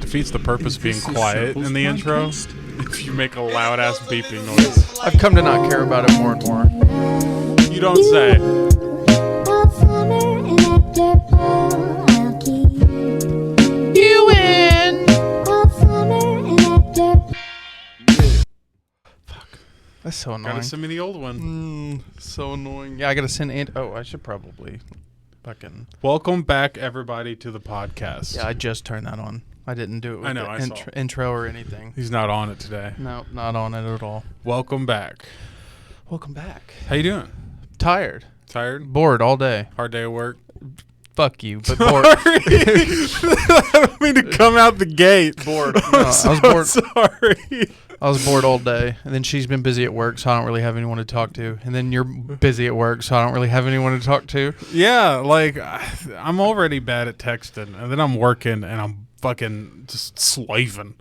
defeats the purpose of being quiet in the intro if you make a loud ass beeping noise. I've come to not care about it more and more. You don't say. You win. Fuck. That's so annoying. Gotta send me the old one. So annoying. Yeah, I gotta send I should probably fucking. Welcome back, everybody, to the podcast. Yeah, I just turned that on. I didn't do it with I know, the I saw. intro or anything. He's not on it today. No, not on it at all. Welcome back. Welcome back. How you doing? Tired. Tired? Bored all day. Hard day at work? Fuck you, but bored. I don't mean to come out the gate. Bored. No, I was bored. Sorry. I was bored all day, and then she's been busy at work, so I don't really have anyone to talk to. And then you're busy at work, so I don't really have anyone to talk to. Yeah, like I'm already bad at texting, and then I'm working, and I'm fucking just slaving.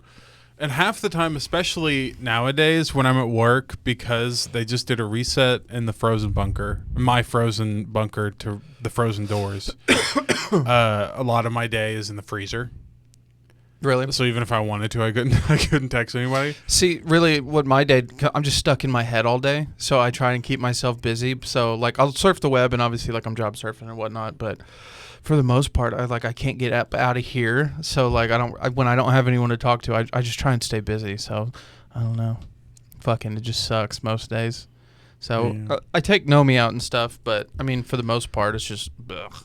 And half the time, especially nowadays when I'm at work, because they just did a reset in the frozen bunker, my frozen bunker to the frozen doors. A lot of my day is in the freezer. Really? So even if I wanted to, I couldn't text anybody. See, really, what my day, I'm just stuck in my head all day, so I try and keep myself busy. So, like, I'll surf the web, and obviously, like, I'm job surfing and whatnot, but for the most part, I can't get out of here. So, like, when I don't have anyone to talk to, I just try and stay busy. So, I don't know. Fucking, it just sucks most days. So, yeah. I take Nomi out and stuff, but, I mean, for the most part, it's just, ugh.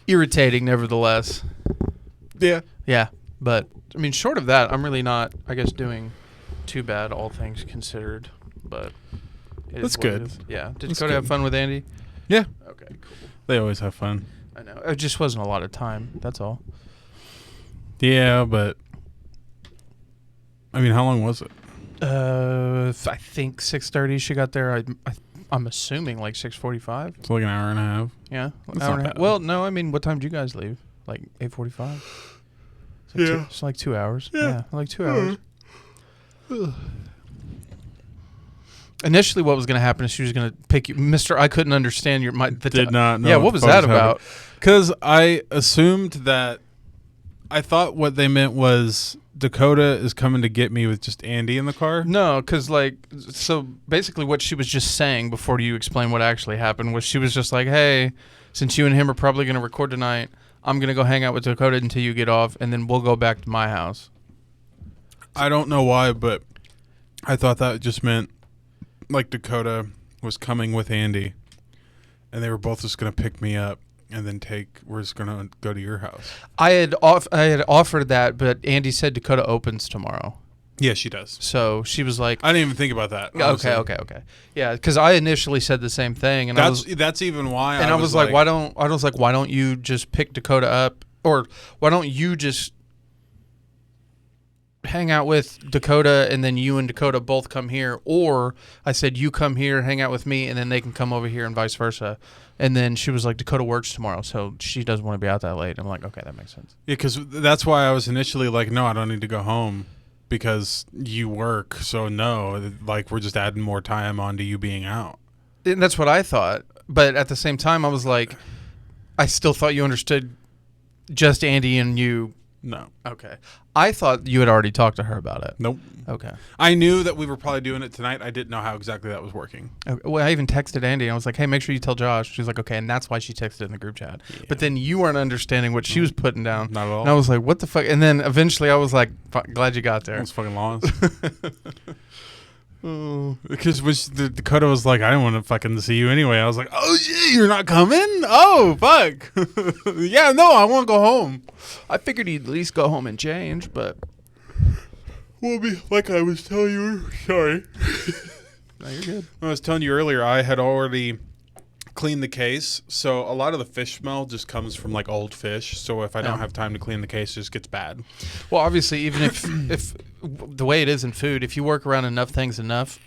Irritating, nevertheless. Yeah. Yeah, but I mean, short of that, I'm really not, I guess, doing too bad, all things considered. But that's good. Yeah. Did That's you go to have fun with Andy? Yeah. Okay, cool. They always have fun. I know. It just wasn't a lot of time. That's all. Yeah, but I mean, how long was it? I think 6:30. She got there. I'm assuming like 6:45. It's like an hour and a half. Yeah. That's Hour not and a half. bad. Well, no. I mean, what time did you guys leave? Like 8:45. Yeah. It's like 2 hours. Yeah. Like 2 hours. Initially, what was going to happen is she was going to pick you, Mister. I couldn't understand your Did not know. Yeah, what was that about? Because I assumed that I thought what they meant was Dakota is coming to get me with just Andy in the car. No, because so basically, what she was just saying before you explain what actually happened was she was just like, "Hey, since you and him are probably going to record tonight, I'm going to go hang out with Dakota until you get off, and then we'll go back to my house." I don't know why, but I thought that just meant like Dakota was coming with Andy, and they were both just going to pick me up and then we're just going to go to your house. I had offered that, but Andy said Dakota opens tomorrow. Yeah, she does. So she was like, I didn't even think about that. Honestly. Okay. Yeah, because I initially said the same thing, and that's even why. And I was like, why don't you just pick Dakota up, or why don't you just hang out with Dakota and then you and Dakota both come here? Or I said, you come here, hang out with me, and then they can come over here and vice versa. And then she was like, Dakota works tomorrow, so she doesn't want to be out that late. I'm like, okay, that makes sense. Yeah, because that's why I was initially like, no, I don't need to go home because you work. So no, like we're just adding more time onto you being out. And that's what I thought. But at the same time, I was like, I still thought you understood just Andy and you. No. Okay. I thought you had already talked to her about it. Nope. Okay. I knew that we were probably doing it tonight. I didn't know how exactly that was working. Okay. Well, I even texted Andy. And I was like, hey, make sure you tell Josh. She's like, okay. And that's why she texted in the group chat. Yeah. But then you weren't understanding what she was putting down. Not at all. And I was like, what the fuck? And then eventually I was like, glad you got there. I was fucking lost. Because when Dakota was like, I didn't want to fucking see you anyway. I was like, oh, shit, you're not coming? Oh, fuck. Yeah, no, I want to go home. I figured he'd at least go home and change, but. Well, like I was telling you, sorry. No, you're good. I was telling you earlier, I had already cleaned the case. So a lot of the fish smell just comes from like old fish. So if I don't have time to clean the case, it just gets bad. Well, obviously, even if the way it is in food, if you work around enough things enough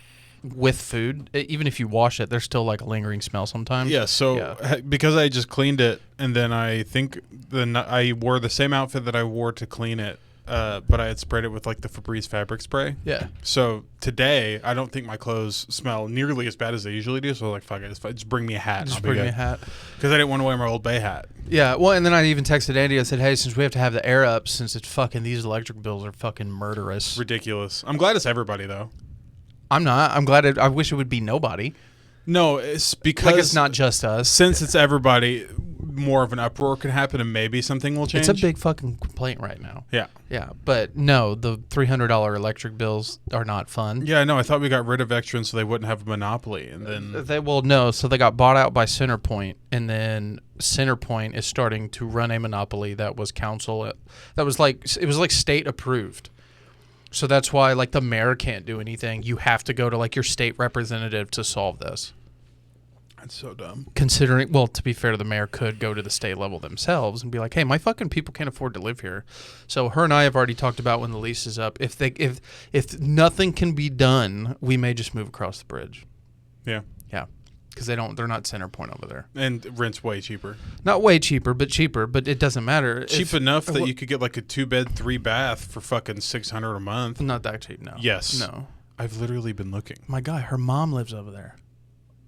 with food, even if you wash it, there's still like a lingering smell sometimes. Yeah. So because I just cleaned it, and then I think I wore the same outfit that I wore to clean it but I had sprayed it with like the Febreze fabric spray. Yeah. So today, I don't think my clothes smell nearly as bad as they usually do. So I was like, fuck it, just bring me a hat. Just bring me a hat. Because I didn't want to wear my Old Bay hat. Yeah, well, and then I even texted Andy. I said, hey, since we have to have the air up, since it's fucking, these electric bills are fucking murderous. Ridiculous. I'm glad it's everybody, though. I'm not. I'm glad. I wish it would be nobody. No, it's because... Like, it's not just us. Since it's everybody, more of an uproar can happen and maybe something will change. It's a big fucking complaint right now. Yeah. Yeah, but no, the $300 electric bills are not fun. Yeah, no, I thought we got rid of Extron so they wouldn't have a monopoly, and then... So they got bought out by Centerpoint, and then Centerpoint is starting to run a monopoly that was it was like state approved. So that's why, like, the mayor can't do anything. You have to go to, like, your state representative to solve this. That's so dumb. Considering, well, to be fair, the mayor could go to the state level themselves and be like, hey, my fucking people can't afford to live here. So her and I have already talked about when the lease is up. If nothing can be done, we may just move across the bridge. Yeah. Yeah. Because they're not Centerpoint over there. And rent's way cheaper. Not way cheaper, but it doesn't matter. Cheap enough that you could get like a 2-bed, 3-bath for fucking $600 a month. Not that cheap, no. Yes. No. I've literally been looking. My guy, her mom lives over there.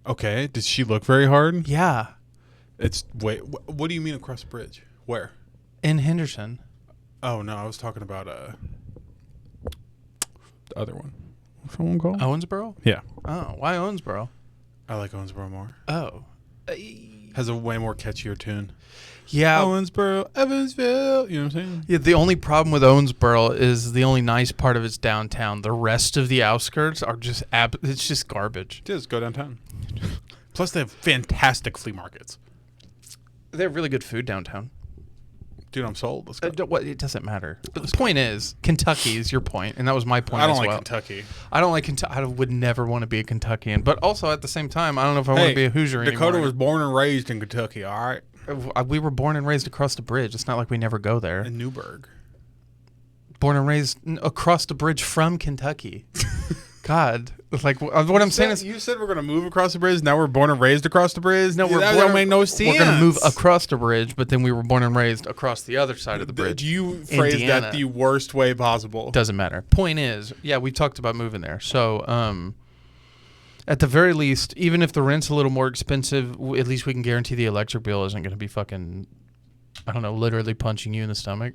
Okay. Did she look very hard? Yeah. It's wait. What do you mean across the bridge? Where? In Henderson. Oh no, I was talking about the other one. What's that one called? Owensboro? Yeah. Oh, why Owensboro? I like Owensboro more. Oh. Has a way more catchier tune. Yeah. Owensboro, Evansville. You know what I'm saying? Yeah, the only problem with Owensboro is the only nice part of its downtown. The rest of the outskirts are just it's just garbage. Just go downtown. Plus, they have fantastic flea markets. They have really good food downtown. Dude, I'm sold. Let's go. It doesn't matter. But the point is, Kentucky is your point, and that was my point. I don't as like well. Kentucky. I don't like Kentucky. I would never want to be a Kentuckian, but also at the same time, I don't know if I want to be a Hoosier Dakota anymore. was born and raised in Kentucky. All right. We were born and raised across the bridge. It's not like we never go there. In Newburgh. Born and raised across the bridge from Kentucky. God, like what I'm saying is, you said we're gonna move across the bridge. Now we're born and raised across the bridge. No, that don't make no sense. We're gonna move across the bridge, but then we were born and raised across the other side of the bridge. You phrased Indiana. that the worst way possible. Doesn't matter. Point is, yeah, we talked about moving there. So, at the very least, even if the rent's a little more expensive, at least we can guarantee the electric bill isn't gonna be fucking, I don't know, literally punching you in the stomach.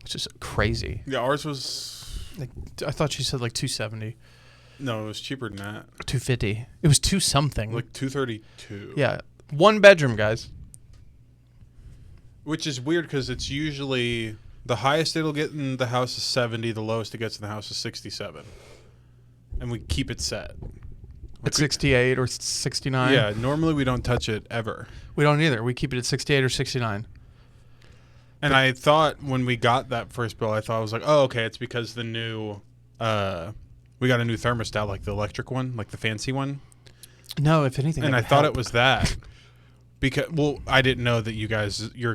It's just crazy. Yeah, ours was. Like, I thought she said like $270. No, it was cheaper than that. $250. It was two something. Like $232. Yeah, 1 bedroom, guys. Which is weird because it's usually the highest it'll get in the house is 70. The lowest it gets in the house is 67. And we keep it set. At 68 or 69. Yeah, normally we don't touch it ever. We don't either. We keep it at 68 or 69. And I thought when we got that first bill, I was like, oh, okay, it's because the new, we got a new thermostat, like the electric one, like the fancy one. No, if anything. And I thought it was that. Because, well, I didn't know that your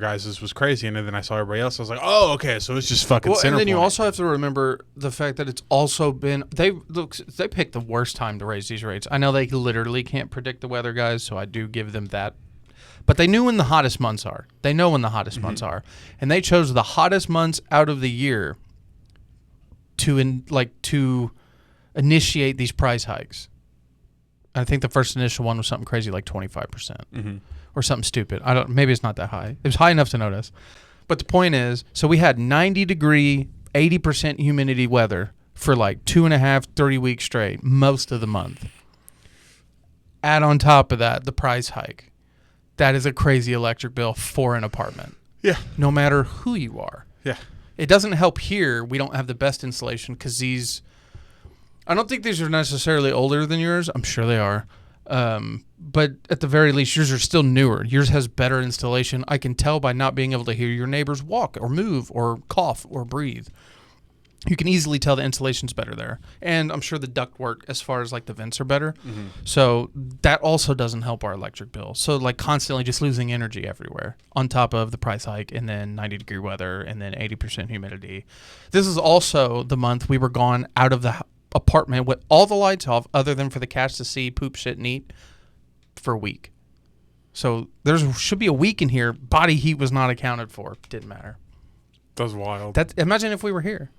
guys' was crazy. And then I saw everybody else. I was like, oh, okay, so it's just fucking Well, and then you Centerpoint. also have to remember the fact that it's also been, they picked the worst time to raise these rates. I know they literally can't predict the weather, guys, so I do give them that. But they knew when the hottest months are. They know when the hottest months are. And they chose the hottest months out of the year to initiate these price hikes. I think the first initial one was something crazy like 25% or something stupid. Maybe it's not that high. It was high enough to notice. But the point is, so we had 90-degree, 80% humidity weather for like 2.5, 30 weeks straight, most of the month. Add on top of that the price hike. That is a crazy electric bill for an apartment. Yeah. No matter who you are. Yeah. It doesn't help here. We don't have the best insulation because I don't think these are necessarily older than yours. I'm sure they are. But at the very least, yours are still newer. Yours has better installation. I can tell by not being able to hear your neighbors walk or move or cough or breathe. You can easily tell the insulation's better there. And I'm sure the ductwork, as far as like the vents, are better. So that also doesn't help our electric bill. So like constantly just losing energy everywhere on top of the price hike and then 90-degree weather and then 80% humidity. This is also the month we were gone out of the apartment with all the lights off other than for the cats to see, poop, shit, and eat for a week. So there should be a week in here. Body heat was not accounted for. Didn't matter. That's wild. That imagine if we were here.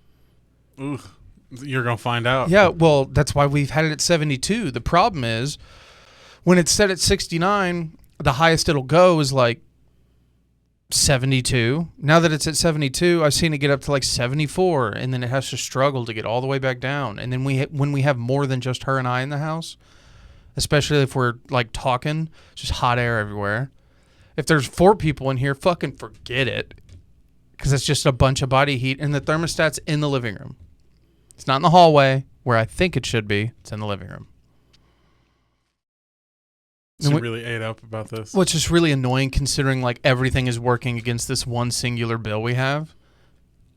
Ugh. You're gonna find out. Yeah, well, that's why we've had it at 72. The problem is when it's set at 69, the highest it'll go is like 72. Now that it's at 72, I've seen it get up to like 74, and then it has to struggle to get all the way back down. And then when we have more than just her and I in the house, especially if we're like talking, it's just hot air everywhere. If there's 4 people in here, fucking forget it, because it's just a bunch of body heat, and the thermostat's in the living room. It's not in the hallway where I think it should be. It's in the living room. So you really ate up about this. Which is really annoying considering like everything is working against this one singular bill we have.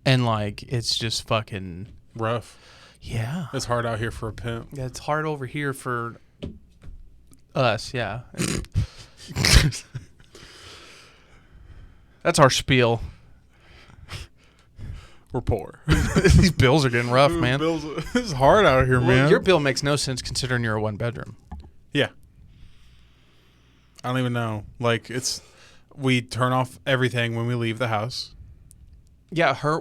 And like it's just fucking rough. Yeah. It's hard out here for a pimp. Yeah, it's hard over here for us, yeah. That's our spiel. We're poor. These bills are getting rough, man. It's hard out here, man. Your bill makes no sense considering you're a 1-bedroom. Yeah. I don't even know. Like we turn off everything when we leave the house. Yeah, her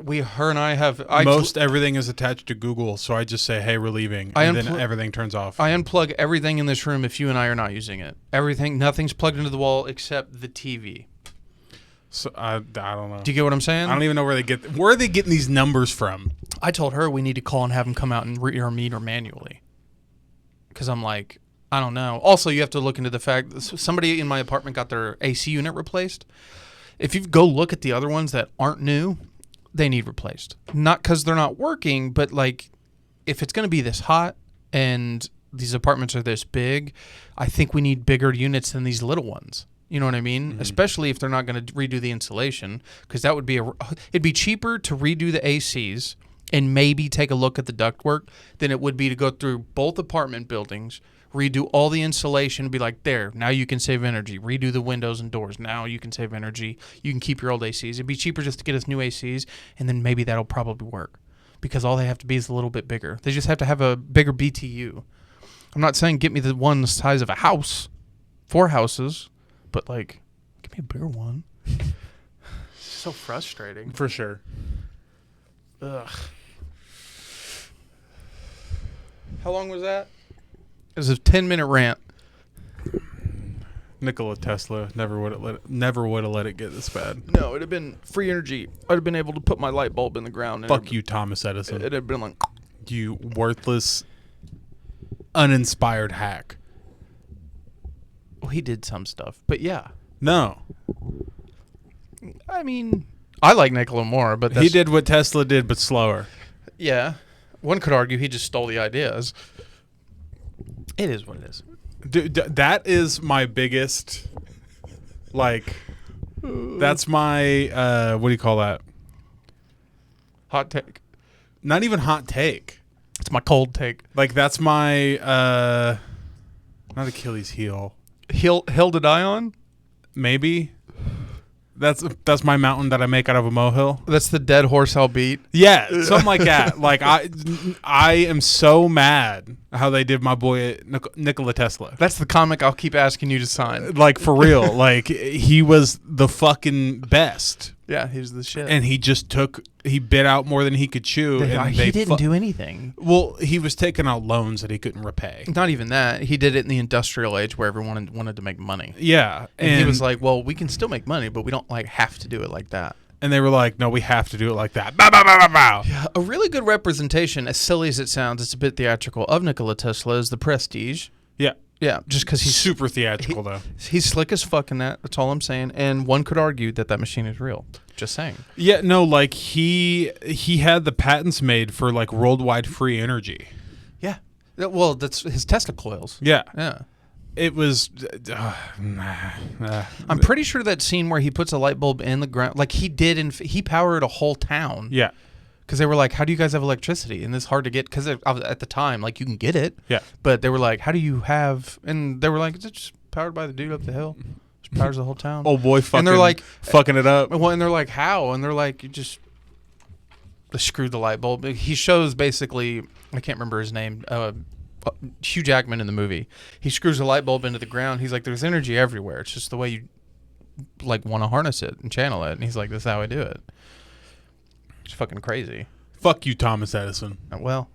and I have everything is attached to Google, so I just say, "Hey, we're leaving," and then everything turns off. I unplug everything in this room if you and I are not using it. Nothing's plugged into the wall except the TV. So I don't know. Do you get what I'm saying? I don't even know where are they getting these numbers from? I told her we need to call and have them come out and read our meter manually. Because I'm like, I don't know. Also, you have to look into the fact that somebody in my apartment got their AC unit replaced. If you go look at the other ones that aren't new, they need replaced. Not because they're not working, but like if it's going to be this hot and these apartments are this big, I think we need bigger units than these little ones. You know what I mean? Mm-hmm. Especially if they're not going to redo the insulation, because that would be it'd be cheaper to redo the ACs and maybe take a look at the ductwork than it would be to go through both apartment buildings, redo all the insulation, and be like, there, now you can save energy. Redo the windows and doors. Now you can save energy. You can keep your old ACs. It'd be cheaper just to get us new ACs, and then maybe that'll probably work, because all they have to be is a little bit bigger. They just have to have a bigger BTU. I'm not saying get me the one the size of a house, 4 houses. But, like, give me a bigger one. It's so frustrating. For sure. Ugh. How long was that? It was a 10-minute rant. Nikola Tesla never would have let it get this bad. No, it'd have been free energy. I'd have been able to put my light bulb in the ground. Fuck you, Thomas Edison. It'd have been like... You worthless, uninspired hack. Well, he did some stuff, but yeah. No. I mean, I like Nikola more, but he did what Tesla did, but slower. Yeah. One could argue he just stole the ideas. It is what it is. Dude, that is my biggest, like, that's my, what do you call that? Hot take. Not even hot take. It's my cold take. Like, that's my, not Achilles heel. Hill to die on? Maybe. That's my mountain that I make out of a molehill. That's the dead horse I'll beat. Yeah, something like that. Like I am so mad how they did my boy Nikola Tesla. That's the comic I'll keep asking you to sign. Like for real. Like he was the fucking best. Yeah, he was the shit. And he bit out more than he could chew. He didn't do anything. Well, he was taking out loans that he couldn't repay. Not even that. He did it in the industrial age where everyone wanted to make money. Yeah. And he was like, well, we can still make money, but we don't like have to do it like that. And they were like, no, we have to do it like that. Bow, bow, bow, bow, bow. Yeah, a really good representation, as silly as it sounds, it's a bit theatrical, of Nikola Tesla is the Prestige. Yeah. Yeah, just because he's super theatrical, though. He's slick as fuck in that. That's all I'm saying. And one could argue that machine is real. Just saying. Yeah, no, like he had the patents made for like worldwide free energy. Yeah. Well, that's his Tesla coils. Yeah. Yeah. It was. I'm pretty sure that scene where he puts a light bulb in the ground, like he did, he powered a whole town. Yeah. Because they were like, how do you guys have electricity? And it's hard to get, because at the time, like, you can get it. Yeah. But they were like, how do you have, and they were like, it's just powered by the dude up the hill. Just powers the whole town. Oh, boy, fucking, and they're like, fucking it up. Well, and they're like, how? And they're like, you just screwed the light bulb. He shows basically, I can't remember his name, Hugh Jackman in the movie. He screws the light bulb into the ground. He's like, there's energy everywhere. It's just the way you, like, want to harness it and channel it. And he's like, this is how I do it. It's fucking crazy. Fuck you, Thomas Edison. Well,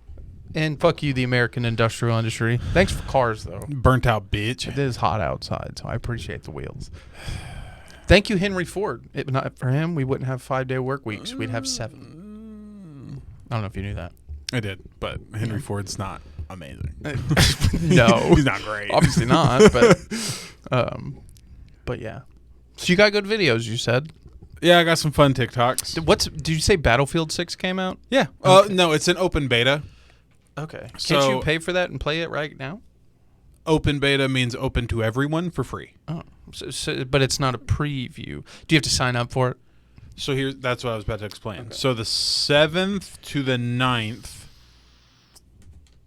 and fuck you, the American industrial industry. Thanks for cars, though. Burnt out bitch. It is hot outside, so I appreciate the wheels. Thank you, Henry Ford. If not for him, we wouldn't have 5-day work weeks. We'd have 7. I don't know if you knew that. I did, but Henry Ford's not amazing. No. He's not great. Obviously not, but yeah. So you got good videos, you said. Yeah, I got some fun TikToks. Did you say Battlefield 6 came out? Yeah. Okay. No, it's an open beta. Okay. So- Can't you pay for that and play it right now? Open beta means open to everyone for free. Oh, but it's not a preview. Do you have to sign up for it? So that's what I was about to explain. Okay. So the 7th to the 9th,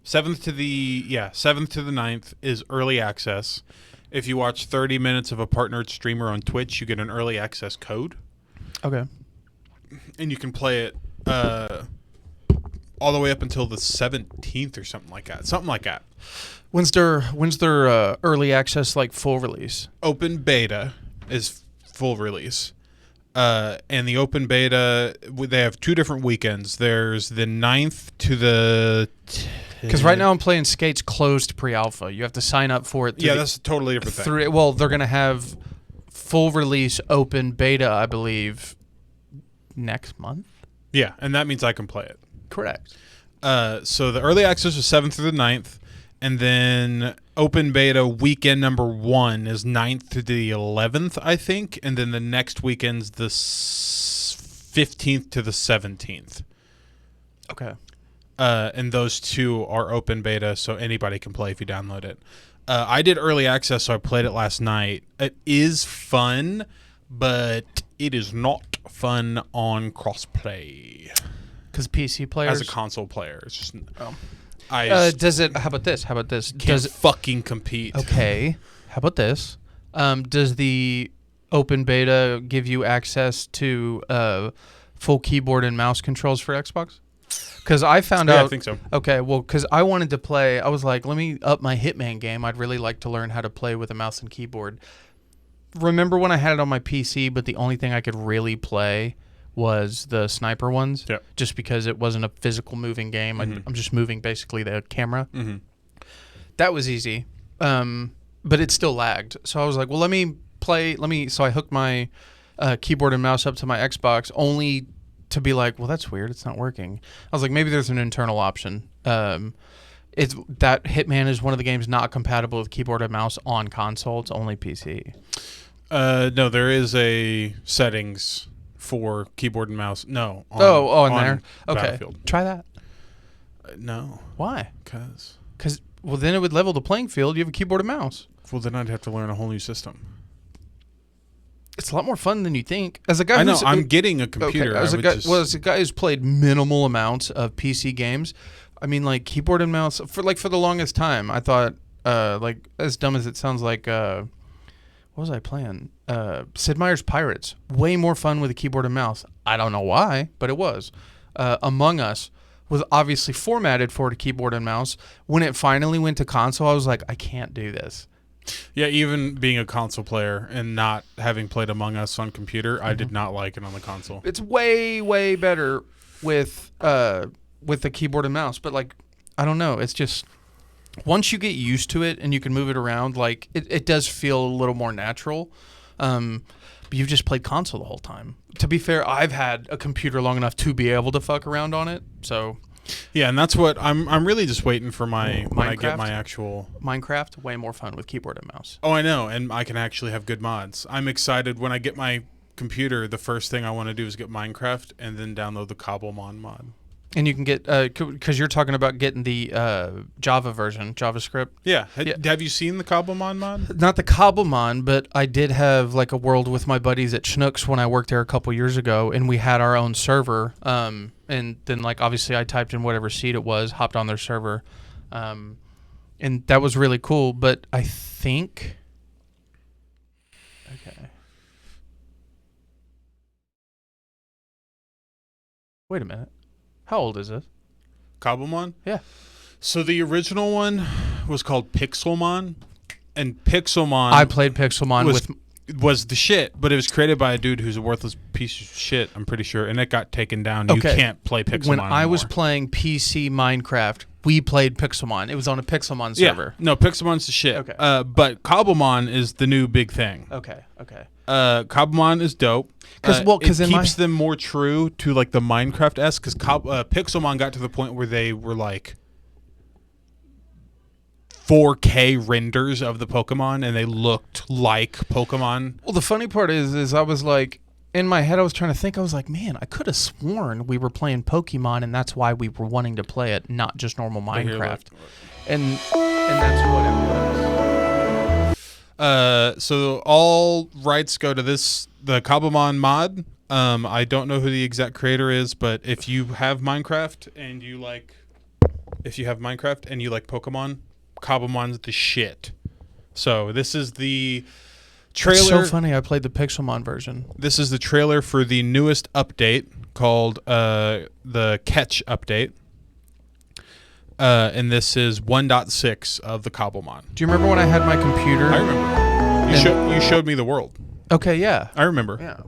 7th to the 9th is early access. If you watch 30 minutes of a partnered streamer on Twitch, you get an early access code, Okay. and you can play it all the way up until the 17th or something like that. Something like that. When's their early access, like, full release? Open beta is full release. And the open beta, they have 2 different weekends. There's the 9th to the... Because right now I'm playing Skate's closed pre-alpha. You have to sign up for it. Yeah, that's a totally different thing. Well, they're going to have full release open beta, I believe, next month. Yeah, and that means I can play it. Correct. So the early access is 7th through the 9th, and then open beta weekend number 1 is 9th to the 11th, I think, and then the next weekend's the 15th to the 17th. Okay. And those 2 are open beta, so anybody can play if you download it. I did early access, so I played it last night. It is fun, but it is not fun on crossplay. Because PC players... As a console player, it's just... Oh. Does it... How about this? Can't Does it fucking compete. Okay. How about this? Does the open beta give you access to full keyboard and mouse controls for Xbox? Because I found out... I think so. Okay, well, because I wanted to play... I was like, let me up my Hitman game. I'd really like to learn how to play with a mouse and keyboard. Remember when I had it on my PC, but the only thing I could really play was the sniper ones? Yep. Just because it wasn't a physical moving game. Mhm. I'm just moving basically the camera. Mm-hmm. That was easy. But it still lagged. So I was like, well, let me play... So I hooked my keyboard and mouse up to my Xbox only... to be like, well, that's weird. It's not working. I was like, maybe there's an internal option. It's that Hitman is one of the games not compatible with keyboard and mouse on console. It's only PC. No, there is a settings for keyboard and mouse. No. On there. Okay. Battlefield. Try that. No. Why? Because... Well, then it would level the playing field. You have a keyboard and mouse. Well, then I'd have to learn a whole new system. It's a lot more fun than you think. As a guy, I know. I'm getting a computer. Okay, as a guy who's played minimal amounts of PC games, I mean, like keyboard and mouse for the longest time, I thought, like as dumb as it sounds, like what was I playing? Sid Meier's Pirates. Way more fun with a keyboard and mouse. I don't know why, but it was. Among Us was obviously formatted for a keyboard and mouse. When it finally went to console, I was like, I can't do this. Yeah, even being a console player and not having played Among Us on computer, I did not like it on the console. It's way, way better with the keyboard and mouse. But, like, I don't know. It's just once you get used to it and you can move it around, like, it does feel a little more natural. But you've just played console the whole time. To be fair, I've had a computer long enough to be able to fuck around on it. So... Yeah, and that's what I'm really just waiting for when I get Minecraft? my actual... Minecraft, way more fun with keyboard and mouse. Oh, I know, and I can actually have good mods. I'm excited when I get my computer. The first thing I want to do is get Minecraft and then download the Cobblemon mod. And you can get, because you're talking about getting the Java version, JavaScript. Yeah. Have you seen the Cobblemon mod? Not the Cobblemon, but I did have like a world with my buddies at Schnucks when I worked there a couple years ago, and we had our own server. And then like obviously I typed in whatever seed it was, hopped on their server, and that was really cool. But I think, okay, wait a minute. How old is this? Cobblemon? Yeah. So the original one was called Pixelmon, and Pixelmon... I played Pixelmon was the shit, but it was created by a dude who's a worthless piece of shit, I'm pretty sure, and it got taken down. You Okay. can't play Pixelmon When I was anymore. playing PC Minecraft, we played Pixelmon. It was on a Pixelmon server. No, Pixelmon's the shit. Okay. But Cobblemon is the new big thing. Okay. Cobblemon is dope. 'Cause, well, 'cause it in my- keeps them more true to like the Minecraft-esque, because Pixelmon got to the point where they were like 4K renders of the Pokemon, and they looked like Pokemon. Well, the funny part is I was like, in my head, I was trying to think. I was like, man, I could have sworn we were playing Pokemon, and that's why we were wanting to play it, not just normal But here, Minecraft. look. And that's what it was. So all rights go to the Cobblemon mod. I don't know who the exact creator is, but if you have Minecraft and you like Pokemon, Cobblemon's the shit. So this is the trailer. It's so funny. I played the Pixelmon version. This is the trailer for the newest update called the Catch update. And this is 1.6 of the Cobblemon. Do you remember when I had my computer? I remember. You showed me the world. Okay, yeah. I remember. Yeah.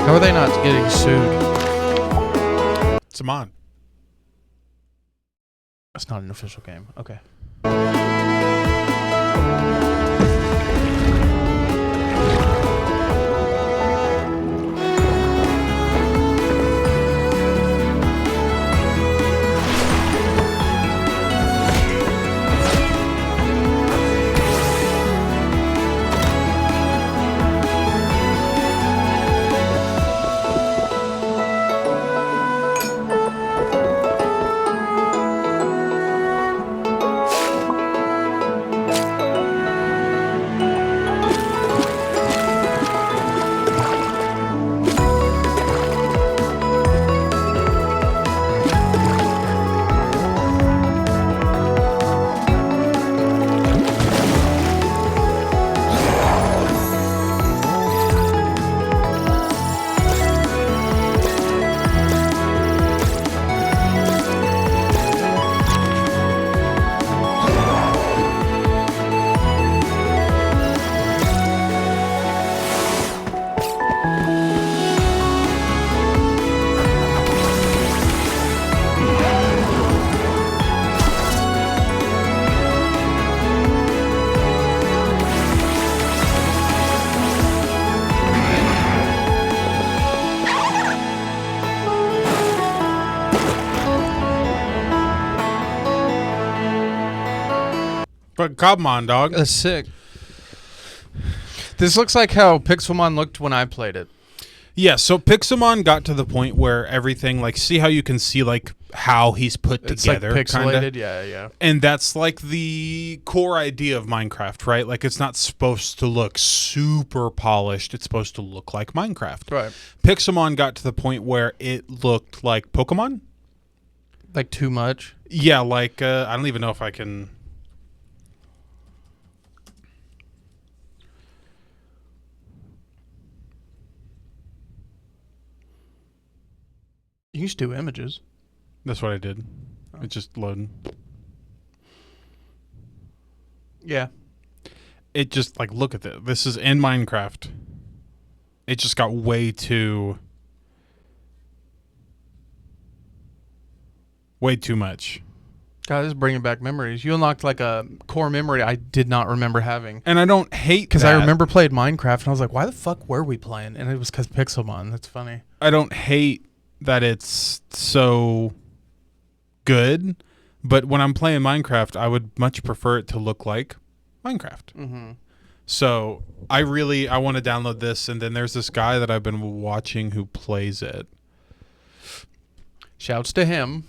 How are they not getting sued? It's a mod. That's not an official game. Okay. But Cobblemon, dog. That's sick. This looks like how Pixelmon looked when I played it. Yeah, so Pixelmon got to the point where everything, like, see how you can see, like, how he's put It's together, like pixelated. kinda? Yeah. And that's, like, the core idea of Minecraft, right? Like, it's not supposed to look super polished. It's supposed to look like Minecraft. Right. Pixelmon got to the point where it looked like Pokemon. Like too much. Yeah, like, I don't even know if I can... You used to do images. That's what I did. It's just loading. Yeah. It just, like, look at this. This is in Minecraft. It just got way too much. God, this is bringing back memories. You unlocked like a core memory I did not remember having. And I don't hate Because that. I remember playing Minecraft and I was like, why the fuck were we playing? And it was because Pixelmon. That's funny. I don't hate that it's so good, but when I'm playing Minecraft, I would much prefer it to look like Minecraft. Mm-hmm. So I want to download this, and then there's this guy that I've been watching who plays it. Shouts to him.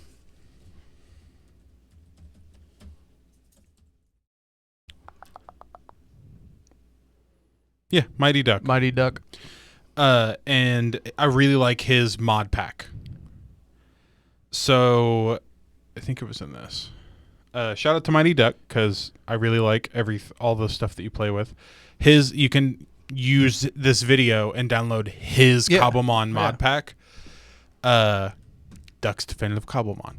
Yeah, Mighty Duck. Mighty Duck. And I really like his mod pack. So I think it was in this. Shout out to Mighty Duck because I really like all the stuff that you play with. You can use this video and download his Cobblemon mod pack. Duck's Definitive Cobblemon.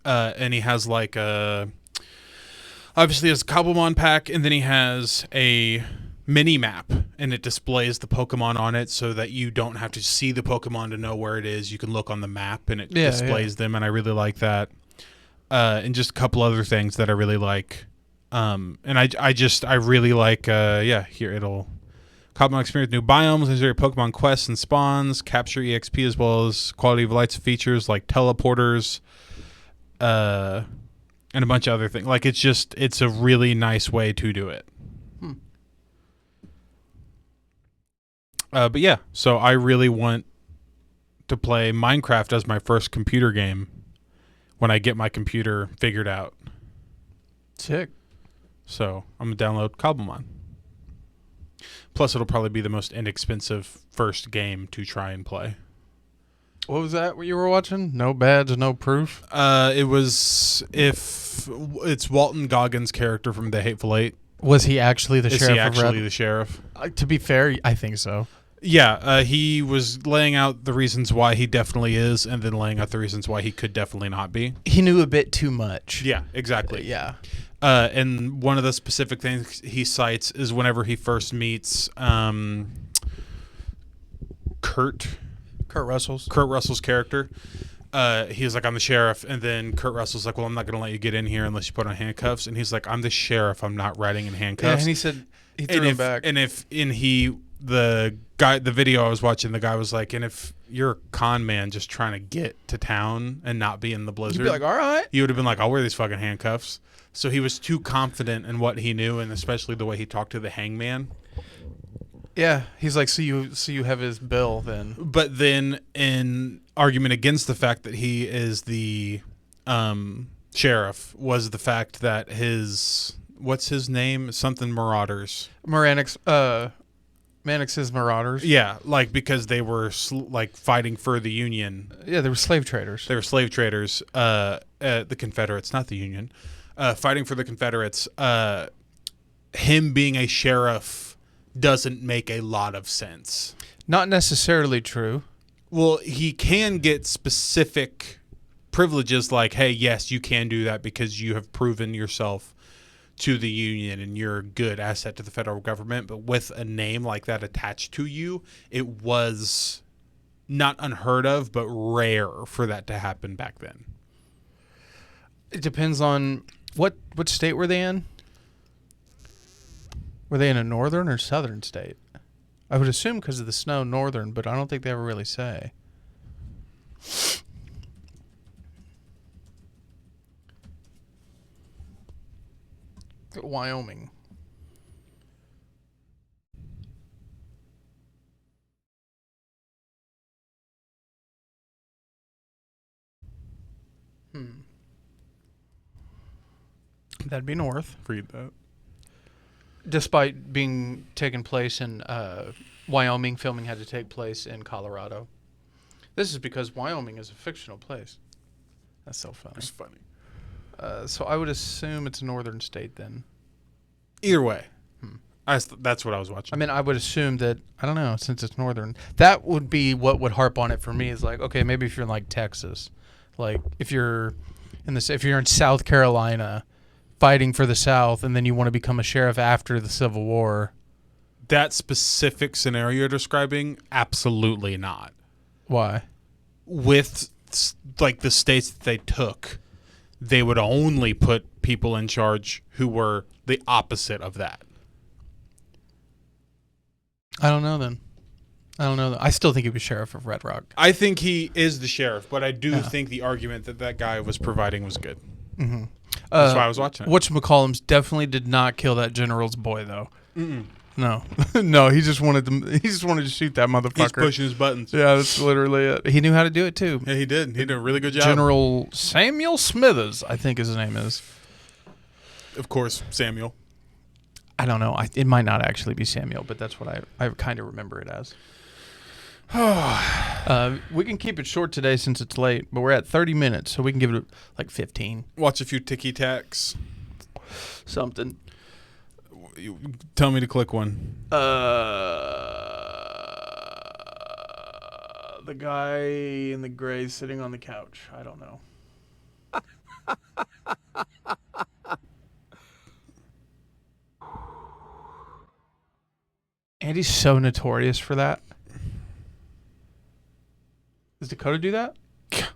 And he has like obviously his Cobblemon pack, and then he has a mini map, and it displays the Pokemon on it so that you don't have to see the Pokemon to know where it is. You can look on the map and it displays them, and I really like that. And just a couple other things that I really like. And I really like, here it'll Cobblemon experience new biomes, legendary Pokemon quests and spawns, capture EXP, as well as quality of life features like teleporters, and a bunch of other things. Like, it's a really nice way to do it. But yeah, so I really want to play Minecraft as my first computer game when I get my computer figured out. Sick. So I'm going to download Cobblemon. Plus, it'll probably be the most inexpensive first game to try and play. What was that what you were watching? No badge, no proof? It's Walton Goggins' character from The Hateful Eight. Was he actually the sheriff? Is he actually the sheriff? To be fair, I think so. Yeah, he was laying out the reasons why he definitely is, and then laying out the reasons why he could definitely not be. He knew a bit too much. Yeah, exactly. Yeah. And one of the specific things he cites is whenever he first meets Kurt Russell's character. He's like, I'm the sheriff, and then Kurt Russell's like, well, I'm not going to let you get in here unless you put on handcuffs. And he's like, I'm the sheriff, I'm not riding in handcuffs. Yeah, and he said he threw him back. The video I was watching, the guy was like, and if you're a con man just trying to get to town and not be in the blizzard, you'd be like, all right. You would have been like, I'll wear these fucking handcuffs. So he was too confident in what he knew, and especially the way he talked to the hangman. Yeah, he's like, so you have his bill then. But then, in argument against the fact that he is the sheriff, was the fact that what's his name? Something Marauders. Mannix's Marauders. Yeah, like because they were fighting for the Union. Yeah, they were slave traders. The Confederates, not the Union. Fighting for the Confederates. Him being a sheriff doesn't make a lot of sense. Not necessarily true. Well, he can get specific privileges like, hey, yes, you can do that because you have proven yourself to the Union and you're a good asset to the federal government. But with a name like that attached to you, it was not unheard of, but rare for that to happen back then. It depends on what state were they in? Were they in a northern or southern state? I would assume because of the snow, northern, but I don't think they ever really say. Wyoming. That'd be north. Read that. Despite being taken place in Wyoming, filming had to take place in Colorado. This is because Wyoming is a fictional place. That's so funny. It's funny. So I would assume it's a northern state then. Either way. That's what I was watching. I mean, I would assume that, I don't know, since it's northern. That would be what would harp on it for me is like, okay, maybe if you're in like Texas. Like if you're in South Carolina fighting for the South and then you want to become a sheriff after the Civil War. That specific scenario you're describing, absolutely not. Why? With like the states that they took, they would only put people in charge who were the opposite of that. I don't know then. I still think he'd be sheriff of Red Rock. I think he is the sheriff, but I do think the argument that guy was providing was good. Mm-hmm. That's why I was watching it. Whatchamacallums definitely did not kill that general's boy, though. Mm-mm. No. No, he just wanted to shoot that motherfucker. He's pushing his buttons. Yeah, that's literally it. He knew how to do it, too. Yeah, he did. He did a really good job. General Samuel Smithers, I think his name is. Of course, Samuel. I don't know. It might not actually be Samuel, but that's what I kind of remember it as. We can keep it short today since it's late, but we're at 30 minutes, so we can give it like 15. Watch a few ticky tacks. Something. You tell me to click one. The guy in the gray sitting on the couch. I don't know. Andy's so notorious for that. Does Dakota do that? Yeah,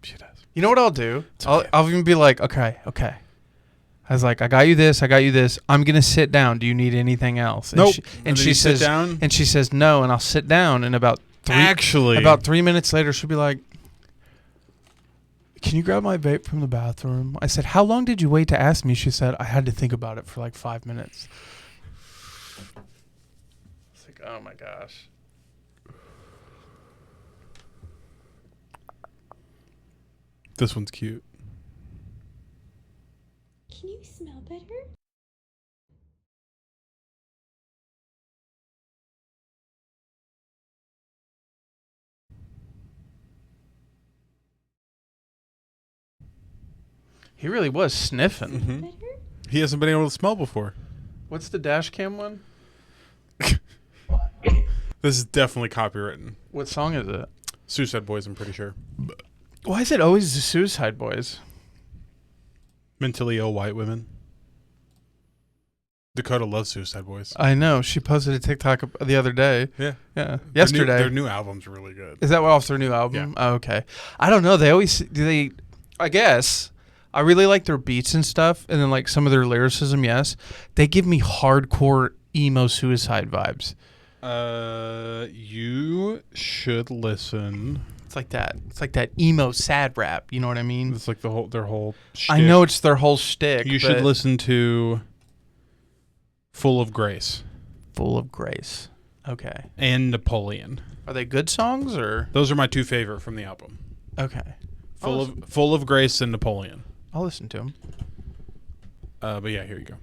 she does. You know what I'll do? Okay. I'll even be like, okay. I was like, I got you this. I'm gonna sit down. Do you need anything else? Nope. And then she you sit says, down? and she says no, and I'll sit down. And about 3 minutes later, she'll be like, can you grab my vape from the bathroom? I said, how long did you wait to ask me? She said, I had to think about it for like 5 minutes. It's like, oh my gosh. This one's cute. Can you smell better? He really was sniffing. Mm-hmm. Better? He hasn't been able to smell before. What's the dash cam one? This is definitely copywritten. What song is it? Suicide Boys, I'm pretty sure. Why is it always the Suicide Boys? Mentally ill white women. Dakota loves Suicide Boys. I know. She posted a TikTok the other day. Yeah. Yeah. Yesterday. Their new album's really good. Is that off their new album? Oh, okay. I don't know. They always do. I guess I really like their beats and stuff, and then like some of their lyricism. Yes, they give me hardcore emo Suicide vibes. You should listen. It's like that. It's like that emo sad rap. You know what I mean? It's like their whole shtick. I know it's their whole shtick. You should listen to Full of Grace Full of Grace. Okay. and Napoleon. Are they good songs or? Those are my two favorite from the album. Okay. Full of Grace and Napoleon. I'll listen to them. But yeah, here you go.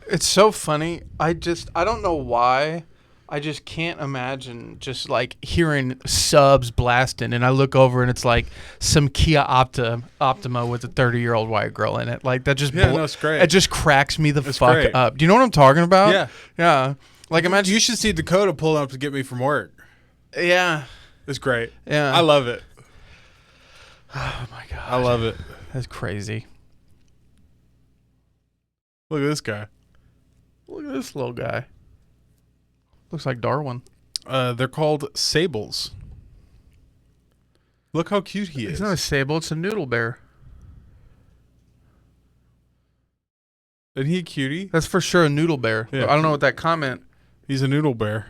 It's so funny. I don't know why. I just can't imagine just like hearing subs blasting, and I look over and it's like some Kia Optima with a 30-year-old white girl in it. Like that just it's great. It just cracks me the It's fuck great. up. Do you know what I'm talking about? Yeah. Yeah. Like imagine. You should see Dakota pulling up to get me from work. Yeah. It's great. Yeah. I love it. Oh my god. I love it. That's crazy. Look at this guy. Look at this little guy. Looks like Darwin. They're called sables. Look how cute he is. It's not a sable. It's a noodle bear. Isn't he a cutie? That's for sure a noodle bear. Yeah. I don't know what that comment. He's a noodle bear.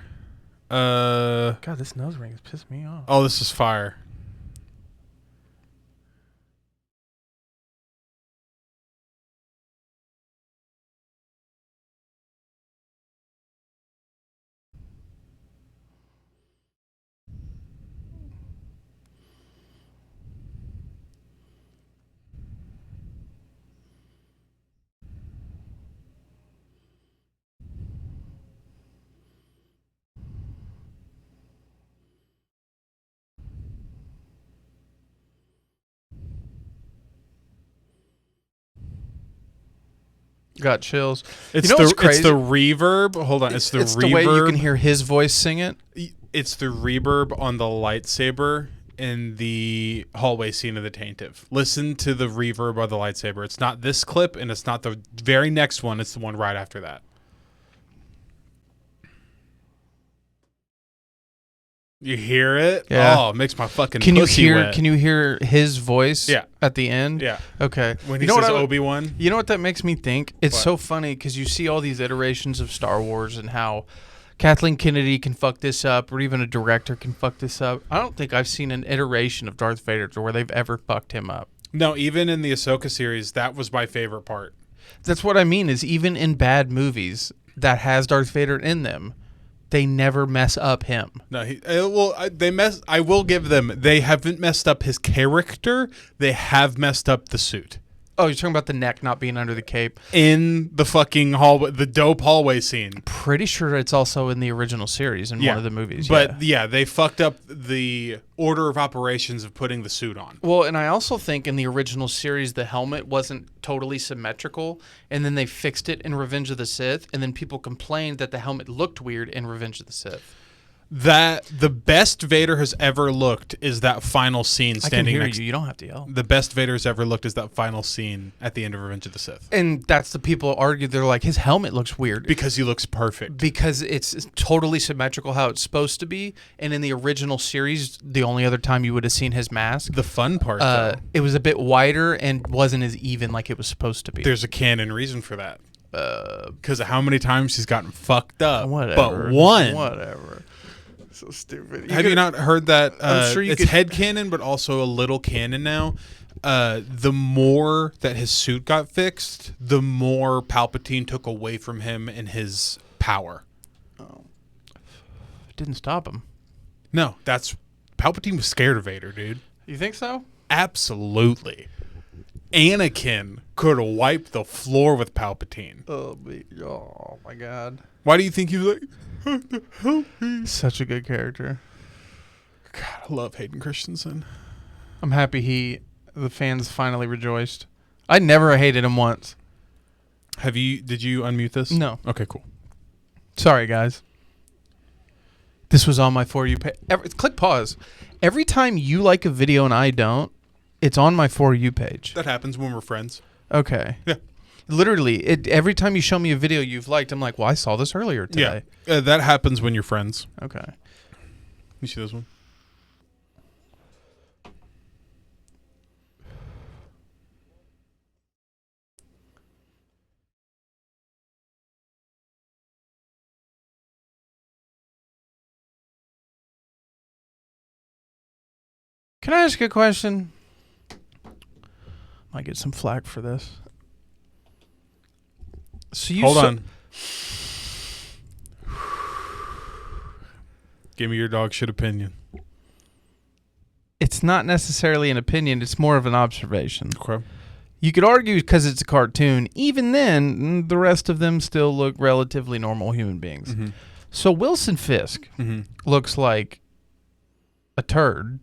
God, this nose ring is pissing me off. Oh, this is fire. Got chills. It's You know what's crazy? It's the reverb. Hold on. It's the it's reverb. the way you can hear his voice sing it. It's the reverb on the lightsaber in the hallway scene of the Taintive. Listen to the reverb of the lightsaber. It's not this clip, and it's not the very next one. It's the one right after that. You hear it? Yeah. Oh, it makes my fucking Can you pussy hear? wet. Can you hear his voice? Yeah. At the end. Yeah. Okay. When he you know says what Obi-Wan? You know what that makes me think? It's What? so funny because you see all these iterations of Star Wars and how Kathleen Kennedy can fuck this up, or even a director can fuck this up. I don't think I've seen an iteration of Darth Vader to where they've ever fucked him up. No, even in the Ahsoka series, that was my favorite part. That's what I mean, is even in bad movies that has Darth Vader in them, they never mess up him. No, I will give them. They haven't messed up his character. They have messed up the suit. Oh, you're talking about the neck not being under the cape? In the fucking hallway, the dope hallway scene. Pretty sure it's also in the original series in one of the movies. But yeah, they fucked up the order of operations of putting the suit on. Well, and I also think in the original series, the helmet wasn't totally symmetrical, and then they fixed it in Revenge of the Sith, and then people complained that the helmet looked weird in Revenge of the Sith. That the best Vader has ever looked is that final scene I standing can hear next. you. You don't have to yell. The best Vader's ever looked is that final scene at the end of Revenge of the Sith. And that's the people argue. They're like, his helmet looks weird. Because he looks perfect. Because it's totally symmetrical how it's supposed to be. And in the original series, the only other time you would have seen his mask, The fun part, though, it was a bit wider and wasn't as even like it was supposed to be. there's a canon reason for that. Because of how many times he's gotten fucked up. Whatever. But one. Whatever. So stupid. Have you not heard that? I'm sure you it's could- headcanon, but also a little canon now. The more that his suit got fixed, the more Palpatine took away from him and his power. It didn't stop him. No, Palpatine was scared of Vader, dude. You think so? Absolutely. Anakin could have wiped the floor with Palpatine. Oh my God. Why do you think he was like, Such a good character. God, I love Hayden Christensen. I'm happy the fans finally rejoiced. I never hated him once. Did you unmute this? No. Okay, cool. Sorry, guys. This was on my For You page. Click pause. Every time you like a video and I don't, it's on my For You page. That happens when we're friends. Okay. Yeah. Literally, every time you show me a video you've liked, I'm like, well, I saw this earlier today. Yeah. That happens when you're friends. Okay. You see this one? Can I ask you a question? Might get some flack for this. So you Hold on. Give me your dog shit opinion. It's not necessarily an opinion. It's more of an observation. Okay. You could argue because it's a cartoon. Even then, the rest of them still look relatively normal human beings. Mm-hmm. So Wilson Fisk Mm-hmm. looks like a turd.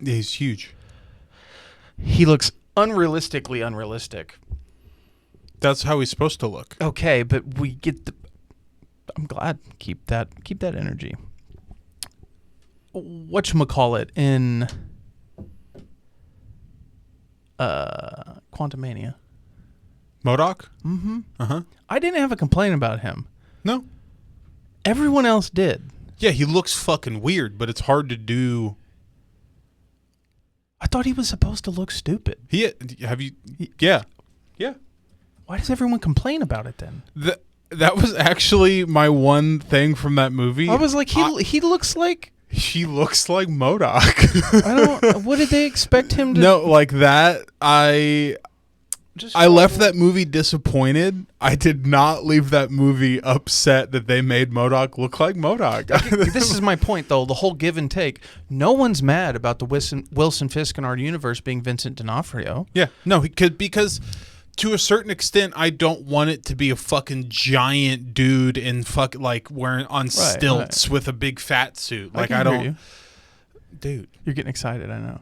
Yeah, he's huge. He looks unrealistically unrealistic. That's how he's supposed to look. Okay, but we get the... I'm glad. Keep that energy. Whatchamacallit in Quantumania. MODOK? Mm-hmm. Uh-huh. I didn't have a complaint about him. No. Everyone else did. Yeah, he looks fucking weird, but it's hard to do. I thought he was supposed to look stupid. Yeah. Yeah. Why does everyone complain about it then? That was actually my one thing from that movie. I was like, he looks like... She looks like MODOK. I don't... What did they expect him to... No, like that, I left that movie disappointed. I did not leave that movie upset that they made MODOK look like MODOK. This is my point, though. The whole give and take. No one's mad about the Wilson Fisk in our universe being Vincent D'Onofrio. Yeah, no, because to a certain extent, I don't want it to be a fucking giant dude in wearing on stilts with a big fat suit. Like I don't, dude. You're getting excited, I know.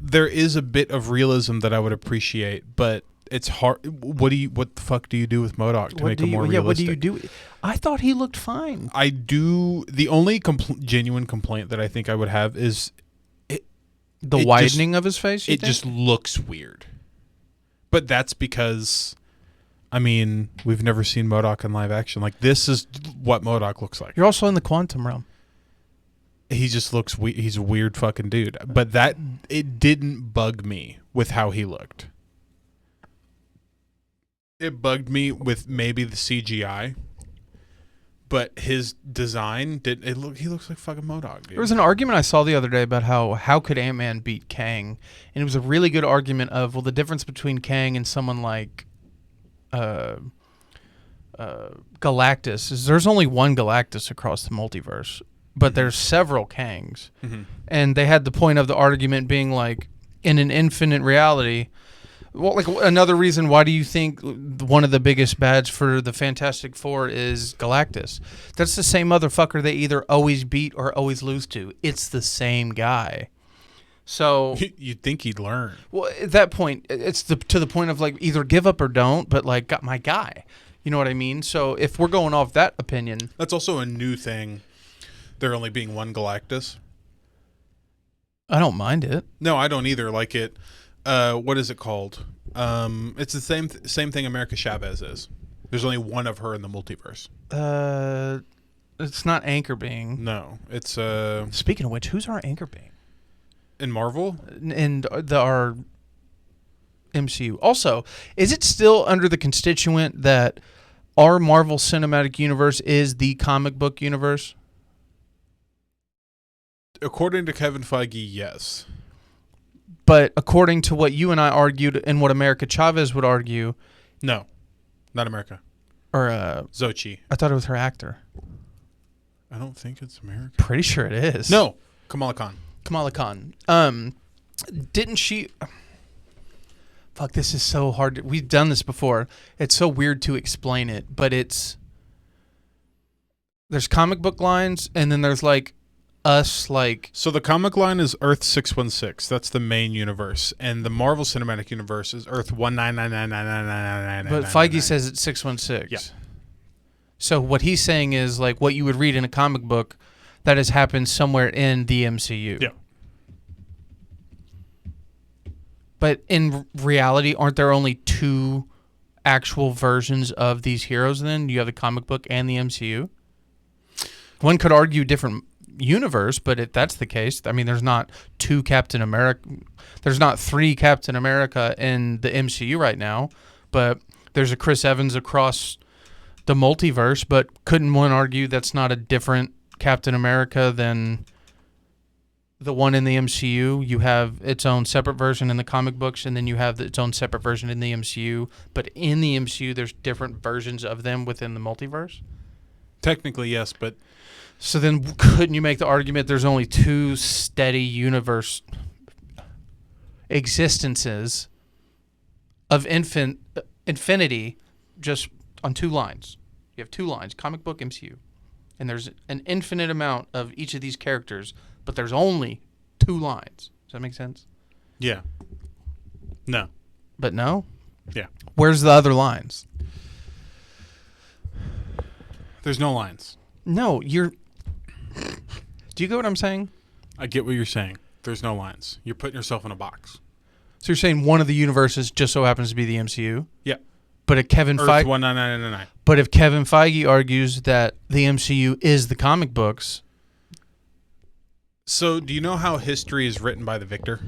There is a bit of realism that I would appreciate, but it's hard. What the fuck do you do with MODOK to make him more realistic? Yeah, what do you do? I thought he looked fine. I do. The only genuine complaint that I think I would have is the widening of his face. It just looks weird. But that's because, I mean, we've never seen MODOK in live action. Like, this is what MODOK looks like. You're also in the quantum realm. He just looks he's a weird fucking dude. But it didn't bug me with how he looked. It bugged me with maybe the CGI. but his design did it look. He looks like fucking MODOK, dude. There was an argument I saw the other day about how could Ant-Man beat Kang, and it was a really good argument of, well, the difference between Kang and someone like Galactus is there's only one Galactus across the multiverse, but there's several Kangs. And they had the point of the argument being like, in an infinite reality, well, like another reason why do you think one of the biggest bads for the Fantastic Four is Galactus? That's the same motherfucker they either always beat or always lose to. It's the same guy. So You'd think he'd learn. well, at that point, it's to the point of like either give up or don't, but like got my guy. You know what I mean? So if we're going off that opinion, That's also a new thing. There only being one Galactus. I don't mind it. No, I don't either. Like it. What is it called? It's the same thing America Chavez is. There's only one of her in the multiverse. It's not Anchor Being. No, it's Speaking of which, who's our Anchor Being? in Marvel. And our MCU. Also, is it still under the constituent that our Marvel Cinematic Universe is the comic book universe? According to Kevin Feige, yes. But according to what you and I argued and what America Chavez would argue, No, not America. or Xochitl. I thought it was her actor. I don't think it's America. Pretty sure it is. No, Kamala Khan. Kamala Khan. Didn't she? Fuck, this is so hard. We've done this before. It's so weird to explain it, but there's comic book lines, and then there's like us, like So the comic line is Earth 616. That's the main universe, and the Marvel Cinematic Universe is Earth 199999999. but Feige says it's 616. Yeah. So what he's saying is like what you would read in a comic book that has happened somewhere in the MCU. Yeah. But in reality, aren't there only two actual versions of these heroes then? You have the comic book and the MCU? One could argue different universe, but if that's the case, I mean, there's not two Captain America. There's not three Captain America in the MCU right now, but there's a Chris Evans across the multiverse. But couldn't one argue that's not a different Captain America than the one in the MCU? You have its own separate version in the comic books, and then you have its own separate version in the MCU. But in the MCU, there's different versions of them within the multiverse. Technically, yes, but So then couldn't you make the argument there's only two steady universe existences of infinity just on two lines? You have two lines, comic book, MCU. And there's an infinite amount of each of these characters, but there's only two lines. Does that make sense? yeah. No. But no? Yeah. Where's the other lines? There's no lines. No, you're... Do you get what I'm saying? I get what you're saying. There's no lines. You're putting yourself in a box. So you're saying one of the universes just so happens to be the MCU? Yeah. But if Kevin Earth Feige... 19999. But if Kevin Feige argues that the MCU is the comic books... So, do you know how history is written by the victor?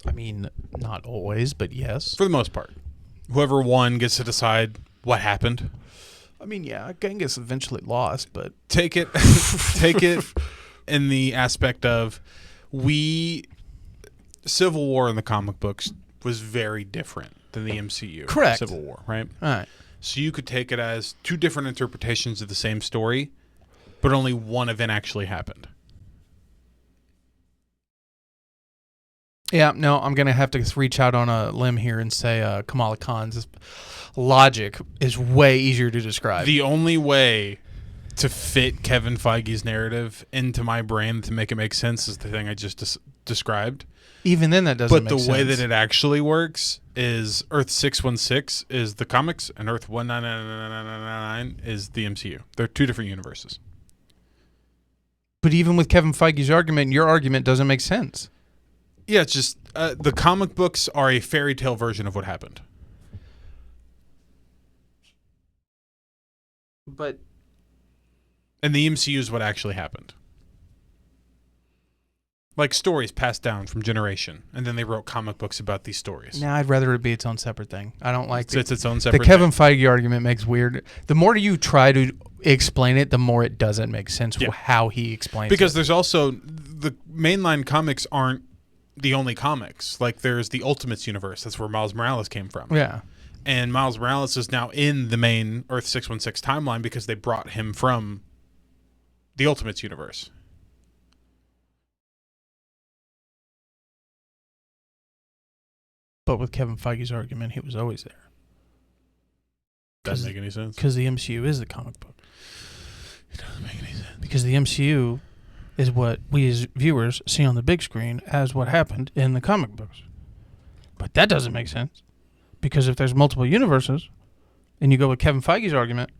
I mean, not always, but yes. For the most part. Whoever won gets to decide what happened. I mean, yeah, Genghis eventually lost, but... Take it in the aspect of Civil War in the comic books was very different than the MCU. Correct. Civil War, right? All right. So you could take it as two different interpretations of the same story, but only one event actually happened. Yeah, no, I'm going to have to reach out on a limb here and say Kamala Khan's logic is way easier to describe. The only way to fit Kevin Feige's narrative into my brain to make it make sense is the thing I just described. Even then, that doesn't But make the sense. way that it actually works is Earth 616 is the comics and Earth 19999 is the MCU. They're two different universes. But even with Kevin Feige's argument, your argument doesn't make sense. Yeah, it's just the comic books are a fairy tale version of what happened. But And the MCU is what actually happened. Like stories passed down from generation, and then they wrote comic books about these stories. Nah, I'd rather it be its own separate thing. I don't like It's its own the separate Kevin thing. Feige argument makes weird. The more you try to explain it, the more it doesn't make sense how he explains Because it. there's also the mainline comics aren't the only comics. Like there's the Ultimates universe. That's where Miles Morales came from. Yeah. And Miles Morales is now in the main Earth 616 timeline because they brought him from the Ultimates universe. But with Kevin Feige's argument, he was always there. Doesn't make any sense. Because the MCU is the comic book. It doesn't make any sense. Because the MCU is what we as viewers see on the big screen as what happened in the comic books. But that doesn't make sense. Because if there's multiple universes, and you go with Kevin Feige's argument,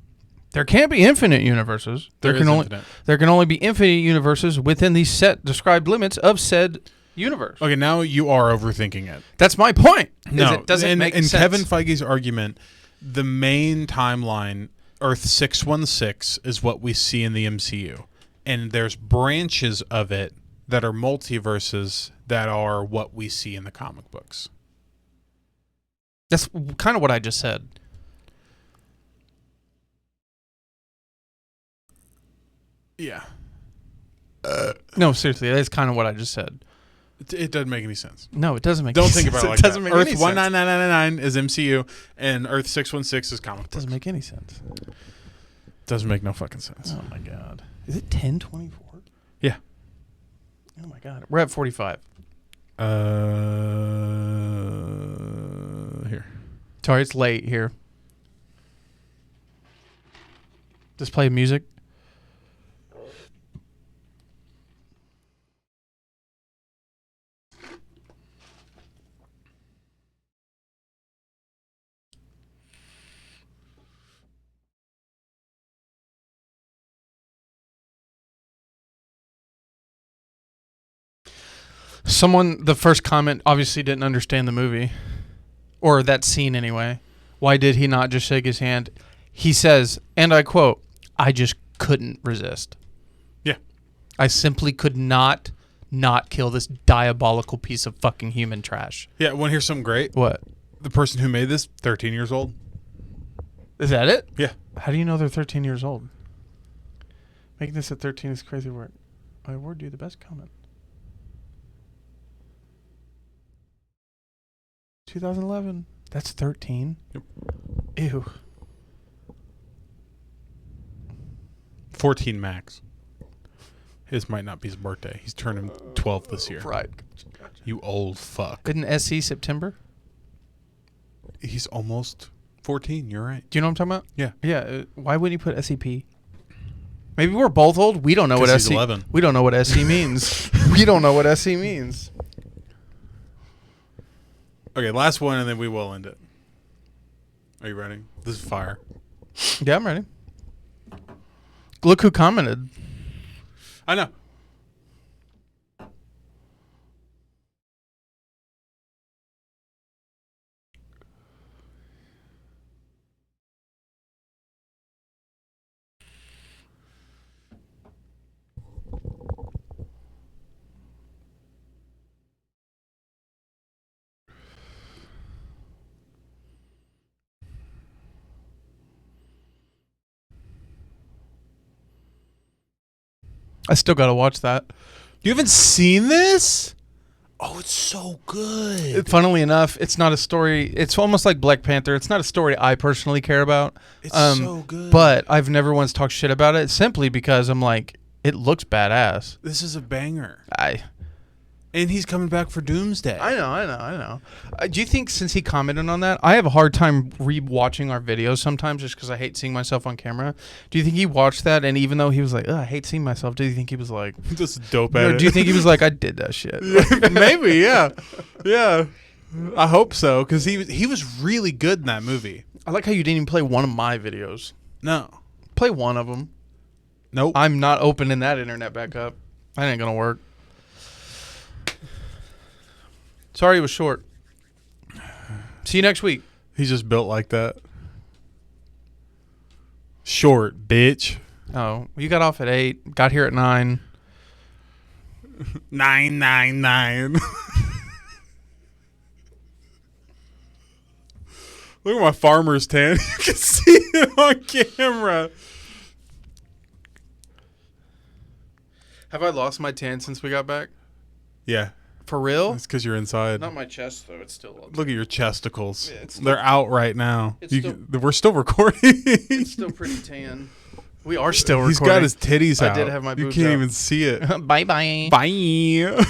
there can't be infinite universes. There can only be infinite universes within the set described limits of said universe. Okay, now you are overthinking it. That's my point. No, It doesn't make sense. In Kevin Feige's argument, the main timeline, Earth 616, is what we see in the MCU. And there's branches of it that are multiverses that are what we see in the comic books. That's kind of what I just said. Yeah. No, seriously, that's kind of what I just said. It doesn't make any sense. No, it doesn't make Don't any think sense. about it like It doesn't that. make any Earth sense. 19999 is MCU, and Earth 616 is comic books. Doesn't make any sense. Doesn't make no fucking sense. Oh my god. Is it 10:24? Yeah. Oh my god. We're at 45. Here. Sorry, it's late here. Just play music. Someone, the first comment obviously didn't understand the movie. Or that scene anyway. Why did he not just shake his hand? He says, and I quote, "I just couldn't resist." Yeah. I simply could not kill this diabolical piece of fucking human trash. Yeah, want to hear something great? What? The person who made this, 13 years old. Is that it? Yeah. How do you know they're 13 years old? Making this at 13 is crazy work. I award you the best comment. 2011. That's 13. Yep. Ew. 14 max. His might not be his birthday. He's turning 12 this year. Right. You old fuck. Isn't SC September? He's almost 14. You're right. Do you know what I'm talking about? Yeah. Yeah. Why wouldn't you put SCP? Maybe we're both old. We don't know what 'Cause he's SC. 11. We don't know what SC means. We don't know what SC means. Okay, last one, and then we will end it. Are you ready? This is fire. Yeah, I'm ready. Look who commented. I know. I still got to watch that. You haven't seen this? Oh, it's so good. Funnily enough, it's not a story. It's almost like Black Panther. It's not a story I personally care about. It's so good. But I've never once talked shit about it simply because I'm like, it looks badass. This is a banger. I And he's coming back for Doomsday. know. Do you think since he commented on that, I have a hard time re-watching our videos sometimes just because I hate seeing myself on camera. Do you think he watched that and even though he was like, I hate seeing myself, do you think he was like, This is dope or at it. do you think he was like, I did that shit? Maybe, yeah. Yeah. I hope so, because he was really good in that movie. I like how you didn't even play one of my videos. No. Play one of them. Nope. I'm not opening that internet back up. That ain't gonna work. Sorry it was short. See you next week. He's just built like that. Short, bitch. Oh, you got off at 8, got here at 9. 999. Look at my farmer's tan. You can see it on camera. Have I lost my tan since we got back? Yeah, For real? it's because you're inside. Not my chest though. It's still. Look at your chesticles. Yeah, it's They're out right now. It's We're still recording. It's still pretty tan. We are still recording. He's got his titties out. I did have my You boobs can't out. even see it. Bye bye. Bye.